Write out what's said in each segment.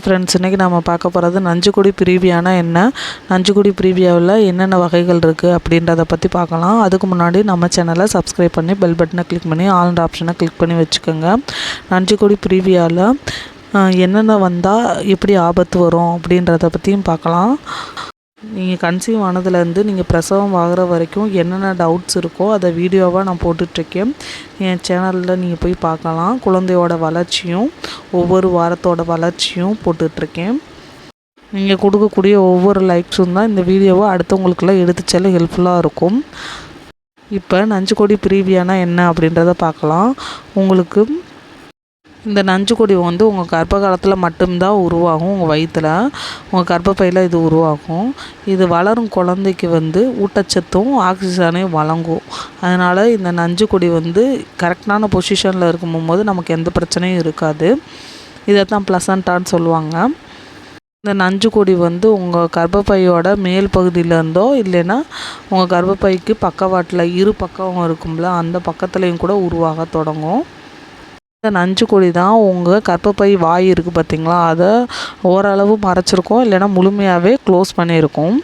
Friends, இன்றைக்கி நம்ம பார்க்க போகிறது நஞ்சுக்கொடி பிரீவியானா என்ன, நஞ்சுக்கொடி பிரீவியாவில் என்னென்ன வகைகள் இருக்குது அப்படின்றத பற்றி பார்க்கலாம். அதுக்கு முன்னாடி நம்ம சேனலை சப்ஸ்கிரைப் பண்ணி பெல் பட்டனை கிளிக் பண்ணி ஆல் ஆப்ஷனை கிளிக் பண்ணி வச்சுக்கோங்க. நஞ்சுக்கொடி பிரீவியாவில் என்னென்ன வந்தால் எப்படி ஆபத்து வரும் அப்படின்றத பற்றியும் பார்க்கலாம். நீங்கள் கன்சீவ் ஆனதுலேருந்து நீங்கள் பிரசவம் ஆகிற வரைக்கும் என்னென்ன டவுட்ஸ் இருக்கோ அதை வீடியோவாக நான் போட்டுட்ருக்கேன். என் சேனலில் நீங்கள் போய் பார்க்கலாம். குழந்தையோட வளர்ச்சியும் ஒவ்வொரு வாரத்தோட வளர்ச்சியும் போட்டுட்ருக்கேன். நீங்கள் கொடுக்கக்கூடிய ஒவ்வொரு லைக்ஸும் தான் இந்த வீடியோவை அடுத்தவங்களுக்கெல்லாம் எடுத்து செல்ல ஹெல்ப்ஃபுல்லாக இருக்கும். இப்போ நஞ்சுக்கொடி பிரீவியானா என்ன அப்படின்றத பார்க்கலாம். உங்களுக்கு இந்த நஞ்சுக்கொடி வந்து உங்கள் கர்ப்ப காலத்தில் மட்டும்தான் உருவாகும். உங்கள் வயிற்றில் உங்கள் கர்ப்பப்பையில் இது உருவாகும். இது வளரும் குழந்தைக்கு வந்து ஊட்டச்சத்தும் ஆக்சிஜனையும் வழங்கும். அதனால் இந்த நஞ்சுக்கொடி வந்து கரெக்டான பொசிஷனில் இருக்கும்போது நமக்கு எந்த பிரச்சனையும் இருக்காது. இதை தான் ப்ளசண்ட்டான்னு சொல்லுவாங்க. இந்த நஞ்சுக்கொடி வந்து உங்கள் கர்ப்பப்பையோட மேல் பகுதியிலேருந்தோ இல்லைன்னா உங்கள் கர்ப்பப்பைக்கு பக்கவாட்டில் இரு பக்கம் இருக்கும்ல அந்த பக்கத்துலேயும் கூட உருவாக தொடங்கும். இந்த நஞ்சுக்கொடி தான் உங்கள் கர்ப்பப்பை வாய் இருக்குது பார்த்திங்களா, அதை ஓரளவு மறைச்சிருக்கோம், இல்லைன்னா முழுமையாகவே க்ளோஸ் பண்ணியிருக்கோம்.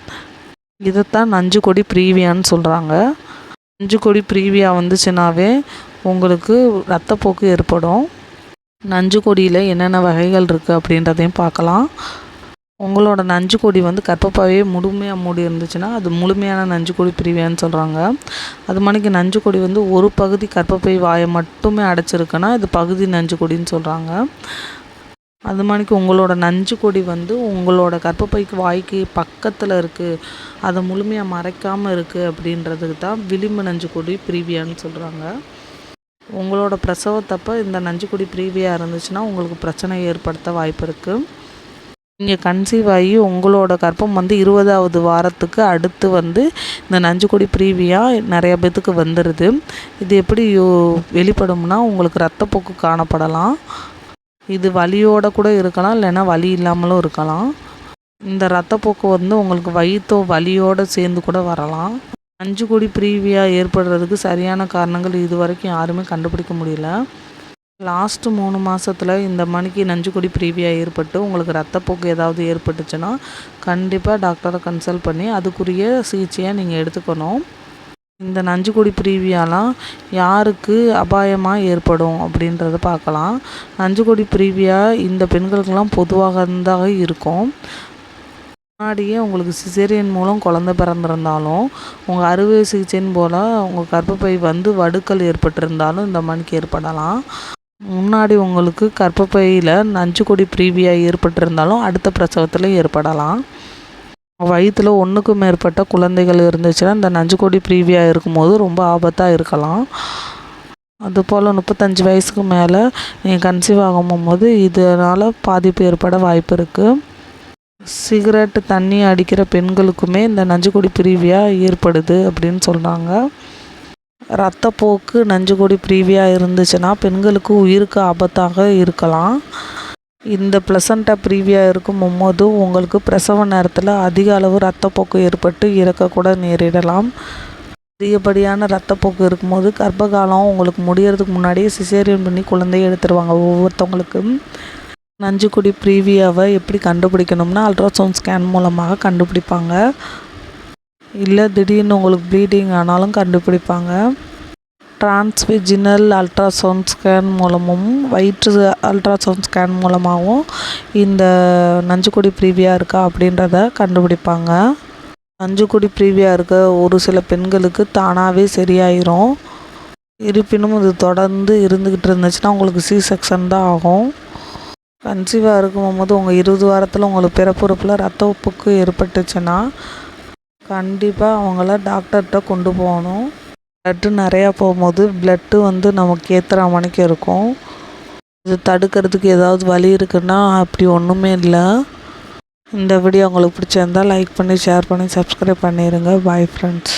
இதைத்தான் நஞ்சுக்கொடி பிரீவியான்னு சொல்கிறாங்க. நஞ்சுக்கொடி பிரீவியா வந்துச்சுனாவே உங்களுக்கு இரத்தப்போக்கு ஏற்படும். நஞ்சுக்கொடியில் என்னென்ன வகைகள் இருக்குது அப்படின்றதையும் பார்க்கலாம். உங்களோட நஞ்சுக்கொடி வந்து கர்ப்பப்பையே முழுமையாக மூடி இருந்துச்சுன்னா அது முழுமையான நஞ்சுக்கொடி பிரீவியான்னு சொல்கிறாங்க. அது மாதிரிக்கு நஞ்சுக்கொடி வந்து ஒரு பகுதி கர்ப்பப்பை வாயை மட்டுமே அடைச்சிருக்குன்னா இது பகுதி நஞ்சுக்கொடின்னு சொல்கிறாங்க. அது மாதிரிக்கு உங்களோட நஞ்சுக்கொடி வந்து உங்களோட கர்ப்பப்பைக்கு வாய்க்கு பக்கத்தில் இருக்குது, அதை முழுமையாக மறைக்காமல் இருக்குது அப்படின்றதுக்கு தான் விளிம்பு நஞ்சுக்கொடி பிரீவியான்னு சொல்கிறாங்க. உங்களோட பிரசவத்தப்போ இந்த நஞ்சுக்கொடி பிரீவியாக இருந்துச்சுன்னா உங்களுக்கு பிரச்சனை ஏற்படுத்த வாய்ப்பு இருக்குது. நீங்கள் கன்சீவ் ஆகி உங்களோட கர்ப்பம் வந்து 20வது வாரத்துக்கு அடுத்து வந்து இந்த நஞ்சுக்கொடி பிரீவியா நிறைய பேத்துக்கு வந்துடுது. இது எப்படி வெளிப்படும்னா உங்களுக்கு இரத்தப்போக்கு காணப்படலாம். இது வலியோடு கூட இருக்கலாம், இல்லைன்னா வலி இல்லாமலும் இருக்கலாம். இந்த இரத்தப்போக்கு வந்து உங்களுக்கு வயிற்றோ வலியோடு சேர்ந்து கூட வரலாம். நஞ்சுக்கொடி பிரீவியா ஏற்படுறதுக்கு சரியான காரணங்கள் இது வரைக்கும் யாருமே கண்டுபிடிக்க முடியல. லாஸ்ட்டு 3 மாதத்தில் இந்த மணிக்கு நஞ்சுக்கொடி பிரீவியா ஏற்பட்டு உங்களுக்கு ரத்தப்போக்கு ஏதாவது ஏற்பட்டுச்சுன்னா கண்டிப்பாக டாக்டரை கன்சல்ட் பண்ணி அதுக்குரிய சிகிச்சையை நீங்கள் எடுத்துக்கணும். இந்த நஞ்சுக்கொடி பிரீவியாலாம் யாருக்கு அபாயமாக ஏற்படும் அப்படின்றத பார்க்கலாம். நஞ்சுக்கொடி பிரீவியா இந்த பெண்களுக்கெல்லாம் பொதுவாக இருந்தாக இருக்கும். முன்னாடியே உங்களுக்கு சிசேரியன் மூலம் குழந்தை பிறந்திருந்தாலும் உங்கள் அறுவை சிகிச்சைன்னு போல் உங்கள் கர்ப்பப்பை வந்து வடுக்கள் ஏற்பட்டிருந்தாலும் இந்த மணிக்கு ஏற்படலாம். முன்னாடி உங்களுக்கு கர்ப்பப்பையில் நஞ்சுக்கொடி பிரீவியா ஏற்பட்டிருந்தாலும் அடுத்த பிரசவத்தில் ஏற்படலாம். வயிற்றில் ஒன்றுக்கும் மேற்பட்ட குழந்தைகள் இருந்துச்சுன்னா இந்த நஞ்சுக்கொடி பிரீவியா இருக்கும்போது ரொம்ப ஆபத்தாக இருக்கலாம். அதுபோல் 35 வயசுக்கு மேலே நீங்கள் கன்சீவ் ஆகும்போது இதனால் பாதிப்பு ஏற்பட வாய்ப்பு இருக்குது. சிகரெட்டு தண்ணி அடிக்கிற பெண்களுக்குமே இந்த நஞ்சுக்கொடி பிரீவியா ஏற்படுது அப்படின்னு சொல்கிறாங்க. இரத்தப்போக்கு நஞ்சுக்கொடி பிரீவியா இருந்துச்சுன்னா பெண்களுக்கு உயிருக்கு ஆபத்தாக இருக்கலாம். இந்த ப்ளசண்டா பிரீவியா இருக்கும்போது உங்களுக்கு பிரசவ நேரத்தில் அதிக அளவு இரத்தப்போக்கு ஏற்பட்டு இறக்கக்கூட நேரிடலாம். அதிகப்படியான இரத்தப்போக்கு இருக்கும்போது கர்ப்பகாலம் உங்களுக்கு முடியறதுக்கு முன்னாடியே சிசேரியன் பண்ணி குழந்தைய எடுத்துருவாங்க ஒவ்வொருத்தவங்களுக்கும். நஞ்சுக்கொடி பிரீவியாவை எப்படி கண்டுபிடிக்கணும்னா அல்ட்ராசவுண்ட் ஸ்கேன் மூலமாக கண்டுபிடிப்பாங்க, இல்லை திடீர்னு உங்களுக்கு ப்ளீடிங் ஆனாலும் கண்டுபிடிப்பாங்க. டிரான்ஸ்வெஜினல் அல்ட்ராசவுண்ட் ஸ்கேன் மூலமும் வயிற்று அல்ட்ராசவுண்ட் ஸ்கேன் மூலமாகவும் இந்த நஞ்சுக்கொடி பிரீவியா இருக்கா அப்படின்றத கண்டுபிடிப்பாங்க. நஞ்சுக்கொடி பிரீவியா இருக்க ஒரு சில பெண்களுக்கு தானாகவே சரியாயிரும். இருப்பினும் இது தொடர்ந்து இருந்துக்கிட்டு இருந்துச்சுன்னா உங்களுக்கு C-செக்ஷன் தான் ஆகும். கன்சீவாக இருக்கும்போது உங்கள் 20 வாரத்தில் உங்களுக்கு பிறப்புறுப்பில் இரத்தப்போக்கு ஏற்பட்டுச்சுன்னா கண்டிப்பாக அவங்கள டாக்டர்கிட்ட கொண்டு போகணும். ப்ளட்டு நிறையா போகும்போது ப்ளட்டு வந்து நமக்கு ஏற்றுற மணிக்கு இருக்கும். இது தடுக்கிறதுக்கு ஏதாவது வழி இருக்குன்னா அப்படி ஒன்றுமே இல்லை. இந்த வீடியோ உங்களுக்கு பிடிச்சிருந்தால் லைக் பண்ணி ஷேர் பண்ணி சப்ஸ்கிரைப் பண்ணிடுங்க. Bye friends.